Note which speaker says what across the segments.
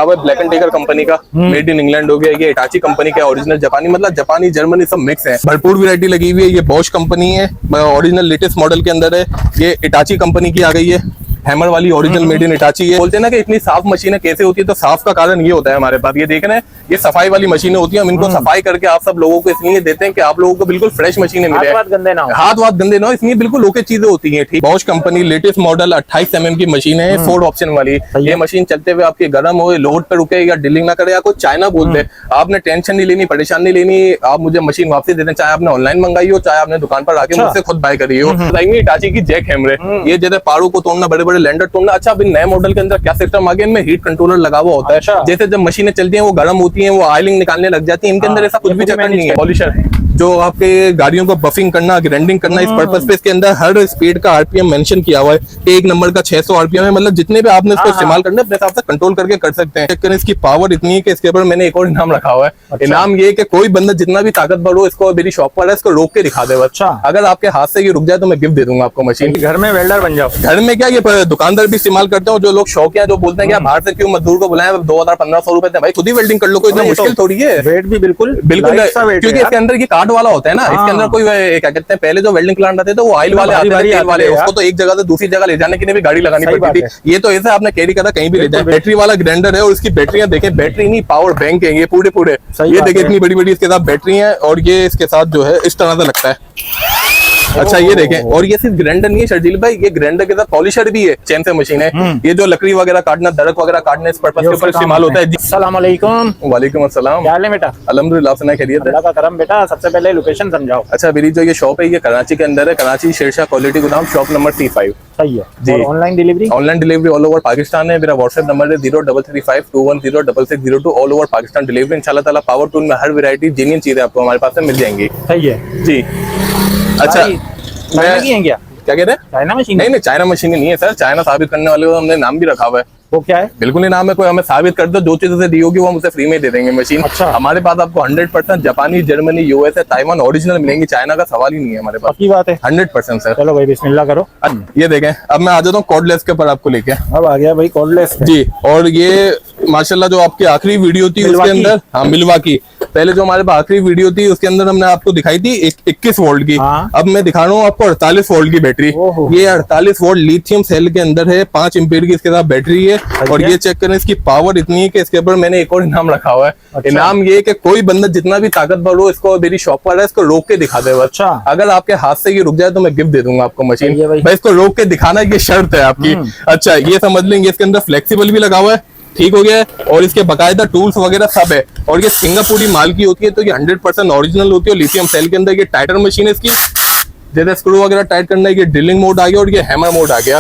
Speaker 1: अब black and taker company का made in England हो गया, ये इटाची कंपनी का ओरिजिनल जापानी, मतलब जापानी जर्मनी सब मिक्स है, भरपूर वैरायटी लगी हुई है। ये बॉश कंपनी है, ओरिजिनल लेटेस्ट मॉडल के अंदर है। ये इटाची कंपनी की आ गई है, हैमर वाली ओरिजिनल मेड इन इटाची है। बोलते हैं ना कि इतनी साफ मशीनें कैसे होती है, तो साफ का कारण ये होता है हमारे पास, ये देख रहे हैं ये सफाई वाली मशीनें होती है। हम इनको सफाई करके आप सब लोगों को इसलिए देते हैं कि आप लोगों को बिल्कुल फ्रेश मशीनें मिले, हाथ वाथ गंदे ना हो, इसलिए बिल्कुल ओके चीजें होती है। ठीक, Bosch company latest model 28 mm की मशीन है, 4 ऑप्शन वाली। ये मशीन चलते हुए आपके गर्म हो, लोड पे रुके या ड्रिलिंग ना करे या कोई चाइना बोल दे, आपने टेंशन नहीं लेनी, परेशान नहीं लेनी। आप मुझे मशीन वापसी दे दें, चाहे आपने ऑनलाइन मंगाई हो, चाहे आपने दुकान पर आके मुझसे खुद बाय करी हो। इटाची की जैक हैमर, ये जैसे पाड़ों को तोड़ना, बड़े बड़े लैंडर तोड़ना। अच्छा, अभी नए मॉडल के अंदर क्या सिस्टम आ गया, इनमें हीट कंट्रोलर लगा हुआ होता है। जैसे जब मशीनें चलती हैं वो गर्म होती हैं, वो ऑयलिंग निकालने लग जाती है, इनके अंदर ऐसा कुछ भी चक्कर नहीं है। पॉलिशर है जो आपके गाड़ियों को बफिंग करना, ग्राइंडिंग करना, इस पर्पस पे इसके अंदर हर स्पीड का आरपीएम मेंशन किया हुआ है। एक नंबर का 600 आरपीएम है, मतलब जितने भी आपने इसको इस्तेमाल करना है अपने हिसाब से कंट्रोल करके कर सकते हैं। लेकिन इसकी पावर इतनी है कि इसके ऊपर मैंने एक और इनाम रखा हुआ है। अच्छा। इनाम ये कि कोई बंदा जितना भी ताकतवर हो, इसको मेरी शॉप पर है, इसको रोक के दिखा दे। अच्छा, अगर आपके हाथ से ये रुक जाए तो मैं गिफ्ट दे दूंगा आपको मशीन।
Speaker 2: घर में वेल्डर बन जाओ।
Speaker 1: घर में क्या, ये दुकानदार भी इस्तेमाल करते हो, जो लोग शौकिया जो बोलते हैं कि बाहर से क्यों मजदूर को बुलाएं, 2000-1500 रुपए भाई खुद ही वेल्डिंग कर लो, कोई इतना मुश्किल थोड़ी है।
Speaker 2: वेट भी बिल्कुल
Speaker 1: क्योंकि इसके अंदर ये कार्ड वाला होता है ना, इसके अंदर कोई क्या कहते हैं, पहले जो वेल्डिंग प्लांट आते थे वो ऑयल वाले आते थे, तेल वाले, उसको तो एक जगह से दूसरी जगह ले जाने के लिए भी गाड़ी लगानी पड़ती थी। ये तो ऐसे आपने कैरी करा कहीं भी ले जाए। बैटरी वाला ग्राइंडर है और इसकी बैटरियां देखें, बैटरी नहीं पावर बैंक है ये पूरे। ये देखें इतनी बड़ी बड़ी इसके साथ बैटरी है, और ये इसके साथ जो है इस तरह से लगता है। अच्छा, ये देखें, और ये सिर्फ ग्राइंडर नहीं है शर्जील भाई, ये ग्राइंडर के साथ पॉलिशर भी है, चैन से मशीन है। ये जो लकड़ी वगैरह काटना, दरक वगैरह काटने, इस पर्पस के ऊपर इस्तेमाल होता है।
Speaker 2: अस्सलाम वालेकुम।
Speaker 1: वालेकुम अस्सलाम।
Speaker 2: क्या हाल है बेटा?
Speaker 1: अल्हम्दुलिल्लाह, सुना खैरियत है?
Speaker 2: अल्लाह का करम। बेटा सबसे पहले लोकेशन समझाओ।
Speaker 1: अच्छा, मेरी जो ये शॉप है ये कराची के अंदर है, कराची शेरशाह क्वालिटी गोदाम, शॉप नंबर C5।
Speaker 2: सही है
Speaker 1: जी।
Speaker 2: Online delivery?
Speaker 1: Online delivery all over Pakistan है। मेरा व्हाट्सएप नंबर है 0335210662, ऑल ओवर पाकिस्तान डिलीवरी। इंशाल्लाह ताला पावर टूल में हर वैरायटी जेन्युइन चीजें आपको हमारे पास से मिल जाएंगी।
Speaker 2: सही है
Speaker 1: जी। अच्छा, क्या कह रहे हैं?
Speaker 2: China machine?
Speaker 1: नहीं, चाइना मशीन नहीं है सर, चाइना साबित करने वाले को हमने नाम भी रखा हुआ है।
Speaker 2: वो क्या है?
Speaker 1: बिल्कुल ही नाम है, कोई हमें साबित कर दो, जो चीज उसे दी होगी वो हम उसे फ्री में दे देंगे मशीन। अच्छा। हमारे पास आपको 100% जापानी, जर्मनी, यूएसए, ताइवान ओरिजिनल मिलेंगी, चाइना का सवाल ही नहीं है हमारे पास।
Speaker 2: पक्की बात है?
Speaker 1: 100% सर।
Speaker 2: चलो भाई बिस्मिल्लाह करो।
Speaker 1: ये देखें, अब मैं आ जाता हूँ कॉर्डलेस के ऊपर आपको लेके।
Speaker 2: अब आ गया भाई कॉर्डलेस जी।
Speaker 1: और ये माशाल्लाह जो आपकी आखिरी वीडियो थी उसके अंदर, हाँ मिल्वाकी, पहले जो हमारे पास आखिरी वीडियो थी उसके अंदर हमने आपको दिखाई थी 21 वोल्ट की। अब मैं दिखा रहा हूँ आपको 48 वोल्ट की बैटरी। ये 48 वोल्ट लिथियम सेल के अंदर है, 5 एम्पीयर की इसके साथ बैटरी है। और ये चेक करें, इसकी पावर इतनी है कि इसके ऊपर मैंने एक और इनाम रखा हुआ है। अच्छा। इनाम ये कि कोई बंदा जितना भी ताकतवर हो, इसको मेरी शॉप पर है, इसको रोक के दिखा दे। अच्छा, अगर आपके हाथ से ये रुक जाए तो मैं गिफ्ट दे दूंगा आपको मशीन। भाई इसको रोक के दिखाना ये शर्त है आपकी। अच्छा, ये समझ लेंगे, इसके अंदर फ्लेक्सिबल भी लगा हुआ है, ठीक हो गया है, और इसके बकायदा टूल्स वगैरह सब है। और ये सिंगापुरी माल की होती है, तो ये 100% ओरिजिनल होती है। लिथियम सेल के अंदर ये टाइटर मशीन है, इसकी जैसे स्क्रू वगैरह टाइट करना है। ये ड्रिलिंग मोड आ गया और ये हैमर मोड आ गया,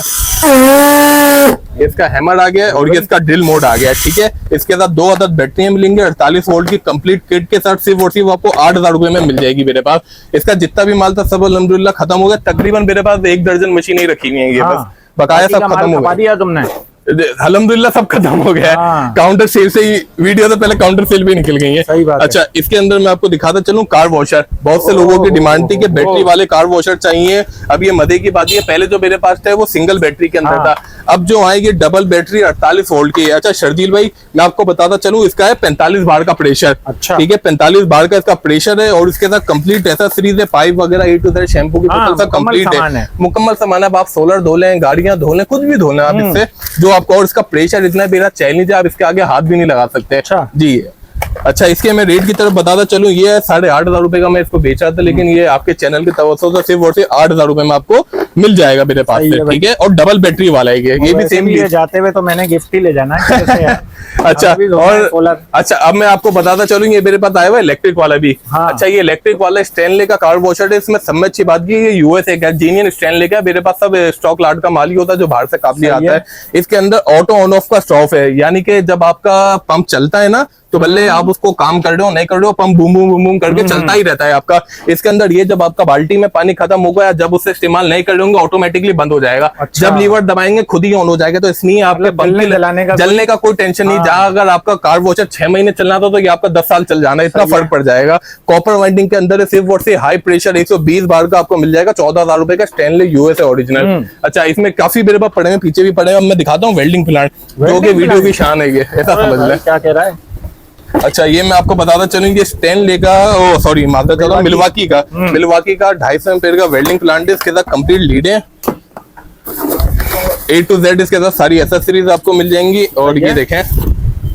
Speaker 1: इसका हैमर आ गया और ये इसका ड्रिल मोड आ गया। ठीक है, इसके साथ 2 अदद बैटरियां मिलेंगे 48 वोल्ट की कंप्लीट किट के साथ। सिर्फ और सिर्फ आपको 8000 रुपए में मिल जाएगी मेरे पास। इसका जितना भी माल था सब अल्हम्दुलिल्लाह खत्म हो गया। तकरीबन मेरे पास 1 दर्जन मशीनें रखी हुई है, ये बस बकाया सब खत्म हो गया तुमने। अल्हम्दुलिल्लाह सब खत्म हो गया है। काउंटर सेल से ही वीडियो से पहले काउंटर सेल भी निकल गई है। सही बात अच्छा, इसके अंदर मैं आपको दिखाता चलूं कार वॉशर। बहुत से लोगों की डिमांड थी कि बैटरी वाले कार वॉशर चाहिए। अब ये मजे की बात है, पहले जो मेरे पास था वो सिंगल बैटरी के अंदर था, अब जो आएगी डबल बैटरी 48 वोल्ट की है। अच्छा शर्जील भाई, मैं आपको बताता चलूं, इसका है 45 बार का प्रेशर। अच्छा, ठीक है, 45 बार का इसका प्रेशर है। और इसके साथ कंप्लीट ऐसा सीरीज है, पाइप वगैरह A to Z, शैम्पू की बोतल सब कंप्लीट है, मुकम्मल सामान है। आप सोलर धो लें, गाड़ियां धो लें, कुछ भी धो लें आप इससे, जो आपको। और इसका प्रेशर इतना मेरा चैलेंज है, आप इसके आगे हाथ भी नहीं लगा सकते। अच्छा जी। अच्छा, इसके मैं रेट की तरफ बताता चलूं, ये 8,500 रुपए का मैं इसको बेच रहा था, लेकिन ये आपके चैनल के तवज्जो से सिर्फ और सिर्फ 8,000 रुपए में आपको मिल जाएगा मेरे पास से। ठीक है, और डबल बैटरी वाला है ये भी सेम।
Speaker 2: जाते हुए तो मैंने गिफ्ट ही ले जाना है।
Speaker 1: अच्छा, और अच्छा अब मैं आपको बताता चलूं, ये मेरे पास आया हुआ इलेक्ट्रिक वाला भी। अच्छा, ये इलेक्ट्रिक वाला स्टैनले का कार वॉशर है। इसमें सबसे अच्छी बात की ये यूएसए का जेन्युइन स्टैनले का, मेरे पास सब स्टॉक लाट का माल ही होता है जो बाहर से काफी आता है। इसके अंदर ऑटो ऑन ऑफ का स्टॉप है, यानी कि जब आपका पंप चलता है ना तो भले आप उसको काम कर रहे हो नहीं कर रहे हो, pump boom boom boom boom करके चलता ही रहता है आपका। इसके अंदर ये जब आपका बाल्टी में पानी खत्म होगा या जब उससे इस्तेमाल नहीं कर रहे होंगे ऑटोमेटिकली बंद हो जाएगा।
Speaker 2: अच्छा।
Speaker 1: जब लीवर दबाएंगे खुद ही ऑन हो जाएगा। तो इसलिए आपके पंप जलने का कोई टेंशन नहीं। जहाँ अगर आपका कार वॉशर 6 महीने चलना था तो ये आपका 10 साल चल जाना, इतना फर्क पड़ जाएगा। कॉपर वाइंडिंग के अंदर सिर्फ और सिर्फ हाई प्रेशर 120 बार का आपको मिल जाएगा, 14,000 रुपए का स्टेनलेस यूएसए ओरिजिनल। अच्छा, इसमें काफी मेरे पास पड़े हैं, पीछे भी पड़े हैं। अब मैं दिखाता हूँ वेल्डिंग प्लांट, जो कि वीडियो की शान है ये, ऐसा समझ लें।
Speaker 2: क्या कह रहा है?
Speaker 1: अच्छा, ये मैं आपको बताता चलूं, ये स्टेनले का सॉरी माता चलो मिलवाकी का 250 एम्पीयर का वेल्डिंग प्लांट है। इसके साथ कंप्लीट लीड है, A to Z इसके साथ सारी एसेसरीज आपको मिल जाएंगी। और ये देखें,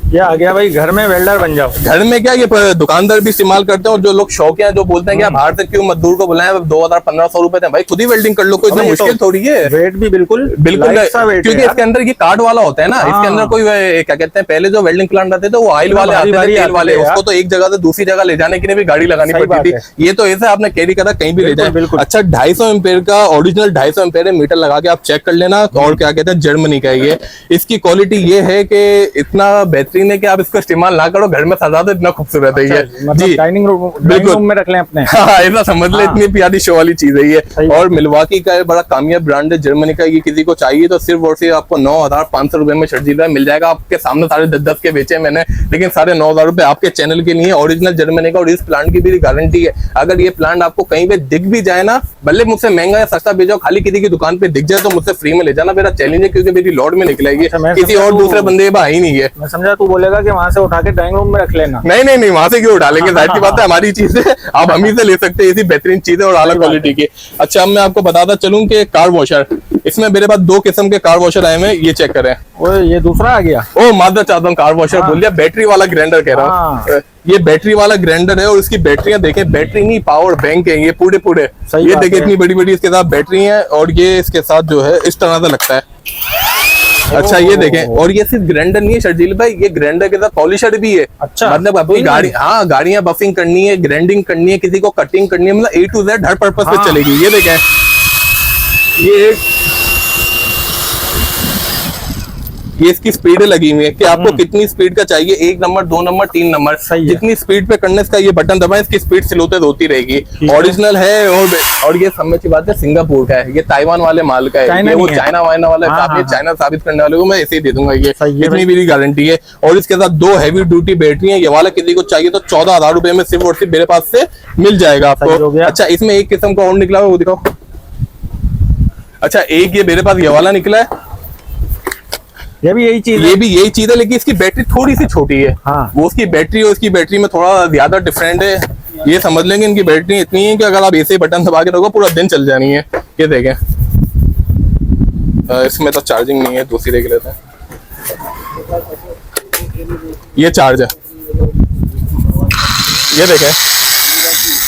Speaker 2: ये आ गया भाई, घर में वेल्डर बन जाओ।
Speaker 1: घर में क्या ये दुकानदार भी इस्तेमाल करते हैं, और जो लोग शौकिया जो बोलते हैं कि बाहर से क्यों मजदूर को बुलाएं, 2,000-1,500 रुपए थे, भाई खुद ही वेल्डिंग कर लो, कोई इतना मुश्किल थोड़ी है।
Speaker 2: वेट भी बिल्कुल
Speaker 1: क्योंकि इसके अंदर ये कार्ड वाला होता है ना। इसके अंदर कोई क्या कहते हैं, पहले जो वेल्डिंग प्लांट आते थे वो ऑयल वाले आते थे, तेल वाले, उसको तो एक जगह से दूसरी जगह ले जाने के लिए भी गाड़ी लगानी पड़ती थी। ये तो ऐसा आपने कैरी करा कहीं भी ले जाए। अच्छा, 250 एम्पीयर का ओरिजिनल 250 एम्पीयर मीटर लगा के आप चेक कर लेना। और क्या कहते हैं, जर्मनी का ये, इसकी क्वालिटी ये है कि इतना बेहतरीन है कि आप इसको इस्तेमाल ना करो, घर में सजा दो, इतना खूबसूरत है ये।
Speaker 2: मतलब
Speaker 1: जी,
Speaker 2: डाइनिंग रूम में रख लें अपने।
Speaker 1: हाँ, ऐसा समझ ले, इतनी प्यारी शो वाली चीज है ये। और मिलवाकी का बड़ा कामयाब ब्रांड है जर्मनी का। ये किसी को चाहिए तो सिर्फ और सिर्फ आपको 9,500 रुपए में शर्जीला मिल जाएगा। आपके सामने साढ़े 10 के बेचे मैंने, लेकिन 9,500 रुपए आपके चैनल के लिए ओरिजिनल जर्मनी का। और इस प्लांट की भी गारंटी है, अगर ये प्लांट आपको कहीं पे दिख भी जाए ना, भले मुझसे महंगा या सस्ता भेजो, खाली किसी की दुकान पे दिख जाए तो मुझसे फ्री में ले जाना, मेरा चैलेंज है, क्योंकि मेरी लॉट में निकलेगी, किसी और दूसरे बंदे का ही नहीं है।
Speaker 2: मैं समझा तू बोलेगा कि वहां से उठा के ड्राइंग रूम में रख लेना।
Speaker 1: नहीं, वहां से क्यों उठा लेंगे, जाहिर की बात है, हमारी चीज है, आप हम ही से ले सकते हैं, ऐसी बेहतरीन चीज है और आला क्वालिटी की। अच्छा, अब मैं आपको बताता चलूं कि कार वॉशर, इसमें मेरे पास 2 किस्म के कार वॉशर आए हैं, ये चेक करें।
Speaker 2: ये दूसरा आ गया।
Speaker 1: ओ मादर चाहता हूँ, कार वॉशर बोल दिया, बैटरी वाला ग्राइंडर कह रहा हूँ। ये बैटरी वाला ग्राइंडर है और इसकी बैटरियां देखें, बैटरी नहीं पावर बैंक है ये पूरे। ये देखिए इतनी बड़ी इसके साथ बैटरी है, और ये इसके साथ जो है इस तरह से लगता है। अच्छा, ये देखें, और ये सिर्फ ग्राइंडर नहीं है शर्जील भाई, ये ग्राइंडर के साथ पॉलिशर भी है।
Speaker 2: अच्छा, मतलब
Speaker 1: अपनी गाड़ी, हाँ, गाड़ियां बफिंग करनी है, ग्राइंडिंग करनी है, किसी को कटिंग करनी है, मतलब A to Z her purpose पे चलेगी। ये देखें, ये इसकी स्पीड लगी हुई है कि आपको कितनी स्पीड का चाहिए, 1 नंबर 2 नंबर 3 नंबर, जितनी स्पीड पे करने का ये बटन दबाएं, इसकी स्पीड स्लोते होती रहेगी। ओरिजिनल है। और ये समझ की बात है, सिंगापुर का है, ये ताइवान वाले माल का है, ये वो चाइना वाइना वाला चाइना साबित करने वाले को मैं ऐसे ही दे दूंगा, ये इतनी मेरी गारंटी है। और इसके साथ 2 हैवी ड्यूटी बैटरी है, ये वाला किसी को चाहिए तो 14,000 रुपए में सिर्फ और सिर्फ मेरे पास से मिल जाएगा आपको। अच्छा, इसमें एक किस्म का और निकला है, वो दिखाओ। अच्छा, एक ये मेरे पास ये वाला निकला है,
Speaker 2: ये भी यही चीज
Speaker 1: है, लेकिन इसकी बैटरी थोड़ी सी छोटी है।
Speaker 2: हाँ।
Speaker 1: वो उसकी बैटरी और इसकी बैटरी में थोड़ा ज्यादा डिफरेंट है। ये समझ लेंगे इनकी बैटरी इतनी है कि अगर आप ऐसे बटन दबा के रखो पूरा दिन चल जानी है। ये देखें, इसमें तो चार्जिंग नहीं है, दूसरी देख लेते हैं। ये चार्ज है, ये देखें,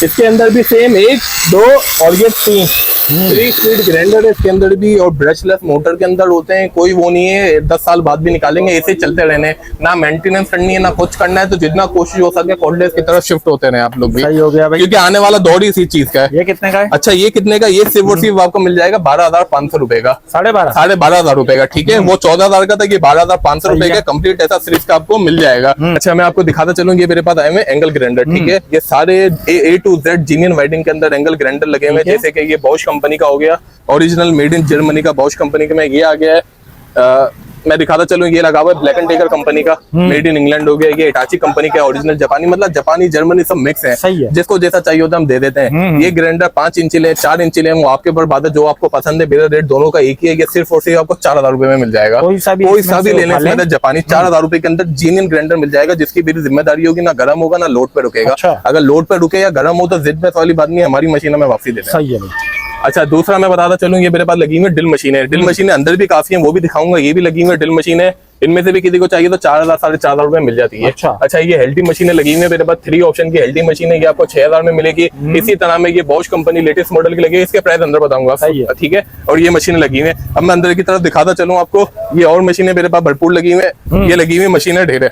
Speaker 1: इसके अंदर भी सेम 1 2 और ये 3 स्पीड ग्राइंडर है इसके अंदर भी, और ब्रशलेस मोटर के अंदर होते हैं, कोई वो नहीं है, 10 साल बाद भी निकालेंगे, ऐसे चलते रहने, ना मेंटेनेंस करनी है ना कुछ करना है। तो जितना कोशिश हो सके कॉर्डलेस की तरफ शिफ्ट होते रहे आप लोग भी।
Speaker 2: सही हो गया भाई,
Speaker 1: क्योंकि आने वाला दौर ही इसी चीज का है।
Speaker 2: ये कितने का है?
Speaker 1: अच्छा, ये कितने का? ये सिर्फ और सिर्फ आपको मिल जाएगा 12,500 रुपए का। 12,500 रुपए का, ठीक है। वो 14,000 का था, ये 12,500 रुपए का कंप्लीट ऐसा सीरीज का आपको मिल जाएगा। अच्छा, मैं आपको दिखाता चलूँ, ये मेरे पास आए हुए एंगल ग्राइंडर, ठीक है। ये सारे A to Z जीनियन वाइडिंग के अंदर एंगल ग्राइंडर लगे हुए, जैसे कि ये बॉश कंपनी का हो गया, ओरिजिनल मेड इन जर्मनी का बॉश कंपनी का में ये आ गया है। मैं दिखाता चलूं, ये लगा हुआ है ब्लैक एंड टेकर कंपनी का, मेड इन इंग्लैंड हो गया। ये हिटाची कंपनी का ओरिजिनल जापानी, मतलब जापानी जर्मनी सब मिक्स है। जिसको जैसा चाहिए होता है हम दे देते हैं। ये ग्राइंडर 5 इंच ले 4 इंच ले, वो आपके ऊपर बात है, जो आपको पसंद है। मेरा रेट दोनों का एक ही है, ये सिर्फ और सिर्फ आपको 4,000 रुपए में मिल जाएगा। कोई सा भी लेने से जापानी 4,000 रुपए के अंदर जीनियन ग्राइंडर मिल जाएगा, जिसकी मेरी जिम्मेदारी होगी, ना गर्म होगा ना लोड पे रुकेगा। अगर लोड पे रुके या गर्म हो तो जिद पे वाली बात नहीं, हमारी मशीन में वापसी देते हैं। अच्छा, दूसरा मैं बताता चलूं, ये मेरे पास लगी हुई ड्रिल मशीन है। ड्रिल मशीन अंदर भी काफी है, वो भी दिखाऊंगा। ये भी लगी हुई ड्रिल मशीन है, इनमें से भी किसी को चाहिए तो 4,000 4,500 रुपए मिल जाती है। अच्छा, ये हेल्टी मशीनें लगी हुई है मेरे पास, 3 ऑप्शन की हेल्टी मशीन है, ये आपको 6,000 में मिलेगी। इसी तरह में ये बॉश कंपनी लेटेस्ट मॉडल की लगी है, इसके प्राइस अंदर बताऊंगा, ठीक है। और ये मशीनें लगी हुई है। अब मैं अंदर की तरफ दिखाता चलूँ आपको, ये और मशीनें मेरे पास भरपूर लगी हुई है। ये लगी हुई मशीनें ढेर है,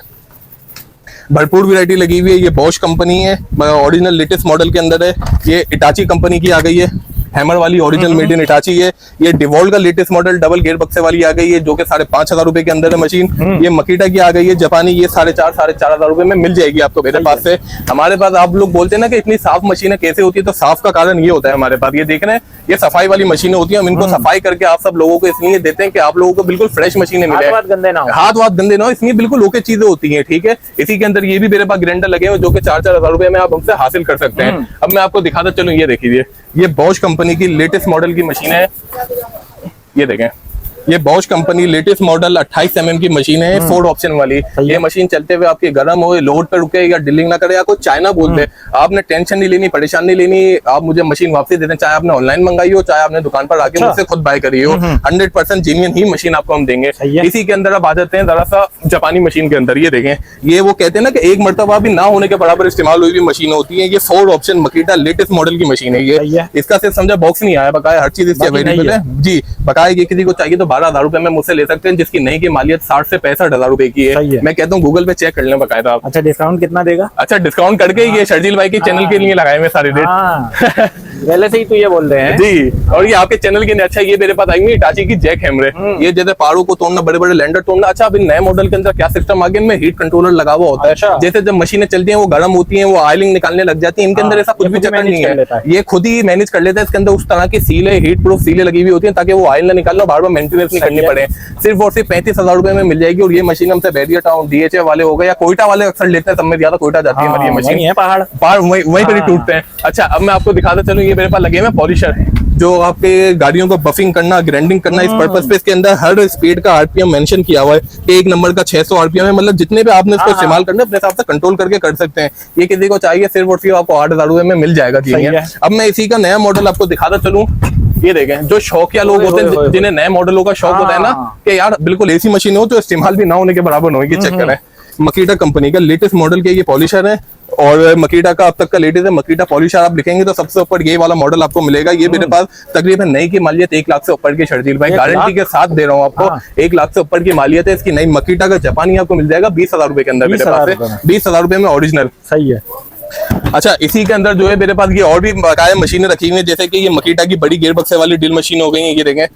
Speaker 1: भरपूर वैरायटी लगी हुई है। ये बॉश कंपनी है, ओरिजिनल लेटेस्ट मॉडल के अंदर है। ये हिटाची कंपनी की आ गई है, हैमर वाली ओरिजिनल मेड इन इटाची है। ये डिवॉल्ट का लेटेस्ट मॉडल डबल गेयर बक्से वाली आ गई है जो कि 5,500 रुपए के अंदर है मशीन। ये मकीटा की आ गई है जापानी, ये 4,500 रुपए में मिल जाएगी आपको मेरे पास से। हमारे पास आप लोग बोलते हैं ना कि इतनी साफ मशीनें कैसे होती है, तो साफ का कारण ये होता है हमारे पास, ये देख रहे हैं ये सफाई वाली मशीनें होती है। हम इनको सफाई करके आप सब लोगों को इसलिए देते हैं कि आप लोगों को बिल्कुल फ्रेश मशीनें मिले,
Speaker 2: हाथ गंदे ना हो,
Speaker 1: हाथ गंदे ना हो, इसलिए बिल्कुल ओके चीजें होती हैं। ठीक है, इसी के अंदर ये भी मेरे पास ग्राइंडर लगे हुए जो कि 4,000 रुपए में आप हमसे हासिल कर सकते हैं। अब मैं आपको दिखाता चलूं, ये देखिए ये बॉश कंपनी की लेटेस्ट मॉडल की मशीन है। ये देखें, ये Bosch company latest model 28 mm की मशीन है, 4 ऑप्शन वाली। ये मशीन चलते हुए आपके गर्म हो, लोड पे रुके या ड्रिलिंग ना करे या कोई चाइना बोल दे, आपने टेंशन नहीं लेनी, परेशान नहीं लेनी। आप मुझे मशीन वापसी दे दें, चाहे आपने ऑनलाइन मंगाई हो चाहे आपने दुकान पर आके मुझसे खुद बाय करी हो, 100% जेन्युइन ही मशीन आपको हम देंगे। इसी के अंदर आप आ जाते हैं जरा सा जापानी मशीन के अंदर। ये देखें, ये वो कहते हैं ना कि एक मर्तबा भी ना होने के बराबर इस्तेमाल हुई हुई मशीन होती है। ये 4 ऑप्शन मकीटा लेटेस्ट मॉडल की मशीन है ये। इसका सिर्फ समझा बॉक्स नहीं आया, बकाया हर चीज इसकी अवेलेबल है जी। बकाया ये किसी को चाहिए तो 12,000 रुपए में मुझसे ले सकते हैं, जिसकी नई की मालियत 60 से 65,000 रुपए की है। मैं कहता हूँ गूगल पे चेक कर लें बकायदा आप।
Speaker 2: अच्छा, डिस्काउंट कितना देगा?
Speaker 1: अच्छा, डिस्काउंट करके ये शर्जील भाई के चैनल के लिए लगाए मैं सारे रेट
Speaker 2: पहले से ही तो ये बोल रहे हैं
Speaker 1: जी। और ये आपके चैनल के लिए अच्छा, ये मेरे पास आएंगे इटाची की जैक हैमरे। ये जैसे पहाड़ों को तोड़ना, बड़े बड़े लैंडर तोड़ना। अच्छा, अभी नए मॉडल के अंदर क्या सिस्टम आ गया, इनमें हीट कंट्रोलर लगा हुआ होता है। जैसे जब मशीनें चलती हैं वो गर्म होती हैं, वो ऑयलिंग निकालने लग जाती है। इनके अंदर ऐसा कुछ भी चक्कर नहीं है, ये खुद ही मैनेज कर लेता है। इसके अंदर उस तरह की सीलें, हीट प्रूफ सीलें लगी हुई होती है ताकि वो ऑयल ना निकालना, बार बार मेंटेनेंस नहीं करनी पड़े। सिर्फ और सिर्फ 35,000 रुपए में मिल जाएगी। और ये मशीन हमसे बैरिया टाउन, DHA वाले हो गए या कोयटा वाले अक्सर लेते हैं, सब में ज्यादा कोयटा जाती है हमारी मशीन, पहाड़ वहीं पर ही टूटते हैं। अच्छा, अब मैं आपको दिखाता चलूं, ये मेरे पास लगे हुए पॉलिशर जो आपके गाड़ियों को बफिंग करना, ग्राइंडिंग करना, इस पर्पस पे इसके अंदर हर स्पीड का RPM मेंशन किया हुआ है कि एक नंबर का 600 RPM है। मतलब जितने भी आपने इसको इस्तेमाल करना है अपने हिसाब से कंट्रोल करके कर सकते हैं। ये किसी को चाहिए सिर्फ और सिर्फ आपको 8,000 रुपए में मिल जाएगा। अब मैं इसी का नया मॉडल आपको दिखाता चलूं। ये देखें, जो शौकिया लोग होते हैं, जिन्हें नए मॉडलों का शौक होता है ना कि यार बिल्कुल ऐसी मशीन हो तो इस्तेमाल भी ना होने के बराबर हो, ये चेक करें। मकीटा कंपनी का लेटेस्ट मॉडल के ये पॉलिशर है और मकीटा का अब तक का लेटेस्ट है। मकीटा पॉलिशर आप लिखेंगे तो सबसे ऊपर ये वाला मॉडल आपको मिलेगा। ये मेरे पास तकरीबन नई की मालियत 1 लाख से ऊपर की शर्जील भाई गारंटी के साथ दे रहा हूँ आपको। 1 लाख से ऊपर की मालियत है इसकी। नई मकीटा का जापानी आपको मिल जाएगा 20,000 रुपए के अंदर मेरे पास, 20,000 रुपए में ओरिजिनल।
Speaker 2: सही है।
Speaker 1: अच्छा, इसी के अंदर जो है मेरे पास ये और भी बकाया मशीनें रखी हुई है, जैसे कि ये मकीटा की बड़ी गेयर बक्से वाली ड्रिल मशीन हो गई है। ये देखें,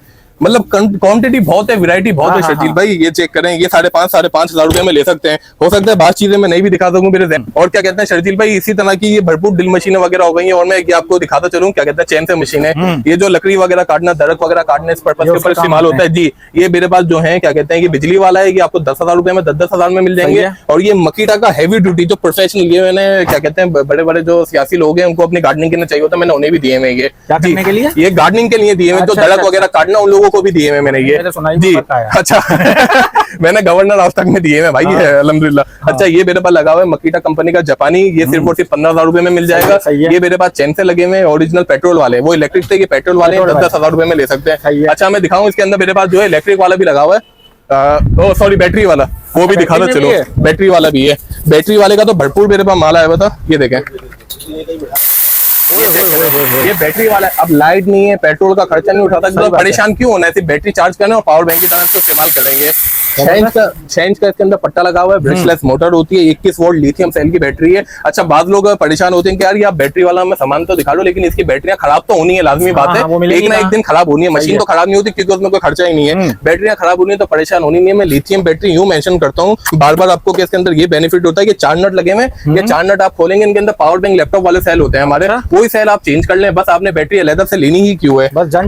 Speaker 1: मतलब क्वांटिटी बहुत है, वैरायटी बहुत है शर्जील भाई। ये चेक करें, ये 5,500 रुपए में ले सकते हैं। हो सकता है बात चीजें मैं नहीं भी दिखा सकूं मेरे जहन। और क्या कहते हैं शर्जील भाई, इसी तरह की ये भरपूर ड्रिल मशीनें वगैरह हो गई हैं। और मैं ये आपको दिखाता चलूं, क्या कहते हैं चैन से मशीनें, ये जो लकड़ी वगैरह काटना, दरख्त वगैरह काटने, इस पर्पज के ऊपर इस्तेमाल होता है जी। ये मेरे पास जो है क्या कहते हैं, ये बिजली वाला है, ये आपको 10,000 रुपए में 10,000 में मिल जाएंगे। और ये मकीटा का हैवी ड्यूटी जो प्रोफेशनल, ये मैंने क्या कहते हैं बड़े बड़े जो सियासी लोग हैं उनको अपनी गार्डनिंग के लिए चाहिए होता है, मैंने उन्हें भी दिए हुए। ये
Speaker 2: करने के लिए,
Speaker 1: ये गार्डनिंग के लिए दिए हुए, जो दरख्त वगैरह काटना उन लोगों को भी दिए हुए मैंने ये जी। अच्छा मैंने गवर्नर आज तक में दिए हैं भाई, है अल्हम्दुलिल्लाह। अच्छा, ये मेरे पास लगा हुआ है मकीटा कंपनी का जापानी, ये सिर्फ और सिर्फ 15,000 रुपए में मिल जाएगा। ये मेरे पास चैन से लगे हुए ओरिजिनल पेट्रोल वाले, वो इलेक्ट्रिक थे, ये पेट्रोल वाले 10,000 रुपए में ले सकते हैं। अच्छा, मैं दिखाऊं इसके अंदर मेरे पास जो है इलेक्ट्रिक वाला भी लगा हुआ है, सॉरी बैटरी वाला, वो भी दिखा दो चलो। बैटरी वाला भी है, बैटरी वाले का तो भरपूर मेरे पास माल आया हुआ था। ये देखें, ये बैटरी वाला है। अब लाइट नहीं है, पेट्रोल का खर्चा नहीं उठाता, तो परेशान क्यों होना है, सिर्फ बैटरी चार्ज करना और पावर बैंक की तरह इसको इस्तेमाल करेंगे। शेंज का इसके अंदर पट्टा लगा हुआ है, ब्रशलेस मोटर होती है, 21 वोल्ट लिथियम सेल की बैटरी है। अच्छा, बाद लोग परेशान होते हैं कि यार ये आप बैटरी वाला हमें सामान तो दिखा लो, लेकिन इसकी बैटरियां खराब तो होनी है, लाजमी बात है, एक ना एक दिन खराब होनी है। मशीन तो खराब नहीं होती क्योंकि उसमें कोई खर्चा ही नहीं है, बैटरियां खराब होनी है तो परेशान होनी नहीं है। मैं लिथियम बैटरी यूं मेंशन करता हूँ बार बार आपको कि इसके अंदर ये बेनिफिट होता है कि 4 नट लगे हुए, ये 4 नट आप खोलेंगे, इनके अंदर पावर बैंक लैपटॉप वाले सेल होते हैं हमारे, कोई सेल आप चेंज कर लें, बस आपने बैटरी अलग से लेनी ही क्यों है, बस जान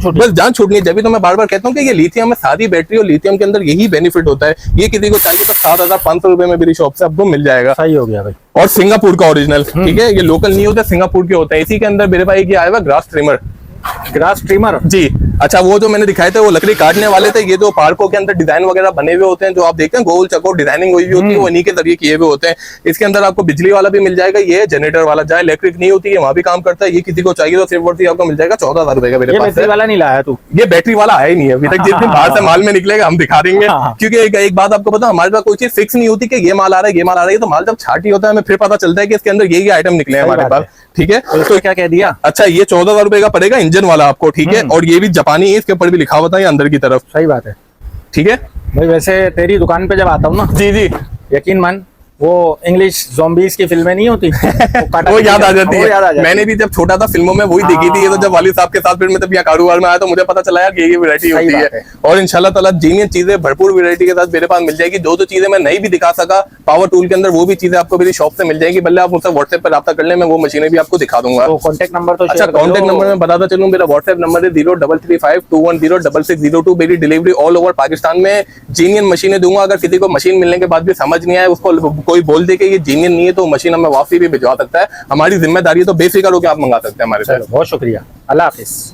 Speaker 1: छूटनी है। जब भी तो मैं बार बार कहता हूँ कि ये लिथियम में सादी बैटरी और लिथियम के अंदर यही बेनिफिट होता है। ये किसी को चाहिए तो 7,500 रुपए में मेरी शॉप से आपको मिल जाएगा।
Speaker 2: सही हो गया भाई।
Speaker 1: और सिंगापुर का ओरिजिनल, ठीक है, ये लोकल नहीं होता, सिंगापुर के होते हैं। इसी के अंदर मेरे भाई ये आया हुआ ग्रास ट्रिमर,
Speaker 2: ग्रास ट्रिमर जी।
Speaker 1: अच्छा, वो जो मैंने दिखाए थे वो लकड़ी काटने वाले थे। ये जो पार्कों के अंदर डिजाइन वगैरह बने हुए होते हैं, जो आप देखते हैं गोल चकोर डिजाइनिंग हुई हुई होती है, वो इन्हीं के जरिए किए हुए होते हैं। इसके अंदर आपको बिजली वाला भी मिल जाएगा, ये जनरेटर वाला, जहाँ इलेक्ट्रिक नहीं होती है वहां भी काम करता है। ये किसी को चाहिए तो सिर्फ और आपको मिल जाएगा 14,000 रुपए का। मेरे पास
Speaker 2: बैटरी वाला नहीं लाया तू?
Speaker 1: ये बैटरी वाला आया ही नहीं है अभी तक। जिस दिन बाहर से माल में निकलेगा हम दिखा देंगे, क्योंकि एक बात आपको पता, हमारे पास कोई चीज फिक्स नहीं होती कि ये माल आ रहा है, ये माल आ रहा है। तो माल जब छाटी होता है हमें फिर पता चलता है कि इसके अंदर ये आइटम निकले हैं हमारे पास, ठीक है।
Speaker 2: तो क्या कह दिया?
Speaker 1: अच्छा, ये 14,000 रुपए का पड़ेगा इंजन वाला आपको, ठीक है। और ये भी जापानी है, इसके ऊपर भी लिखा हुआ था ये अंदर की तरफ।
Speaker 2: सही बात है,
Speaker 1: ठीक है
Speaker 2: भाई। वैसे तेरी दुकान पे जब आता हूँ ना,
Speaker 1: जी जी,
Speaker 2: यकीन मान वो इंग्लिश zombies की फिल्में नहीं होती
Speaker 1: वो याद आ जाती
Speaker 2: वो याद आ
Speaker 1: है।
Speaker 2: जाती
Speaker 1: मैंने भी जब छोटा था फिल्मों में वही देखी थी। ये तो जब वालिद साहब के साथ फिर मैं तब यहाँ कारोबार में आया तो मुझे पता चला यार कि ये वैरायटी
Speaker 2: सही
Speaker 1: होती
Speaker 2: बात
Speaker 1: है।
Speaker 2: है।
Speaker 1: और इंशाल्लाह ताला जीनियस चीजें भरपूर वैरायटी के साथ मेरे पास मिल जाएगी। जो चीजें मैं नहीं भी दिखा सका पावर टूल के अंदर, वो भी चीजें आपको मेरी शॉप से मिल जाएगी। भले आप मुझसे व्हाट्सएप पर रब्ता कर लें, मैं वो मशीनें भी आपको दिखा दूंगा।
Speaker 2: तो कॉन्टेक्ट नंबर तो
Speaker 1: अच्छा, कॉन्टेक्ट नंबर मैं बताता चलूं, मेरा व्हाट्सएप नंबर है 0335210602। मेरी डिलीवरी ऑल ओवर पाकिस्तान में जीनियन मशीनें दूंगा। अगर किसी को मशीन मिलने के बाद भी समझ नहीं आए, उसको कोई बोल दे कि ये जीनियन नहीं है, तो मशीन हमें वापसी भी भिजवा सकता है। हमारी जिम्मेदारी है, तो बेफिक्र होकर आप मंगा सकते हैं हमारे साथ।
Speaker 2: बहुत शुक्रिया, अल्लाह हाफिज।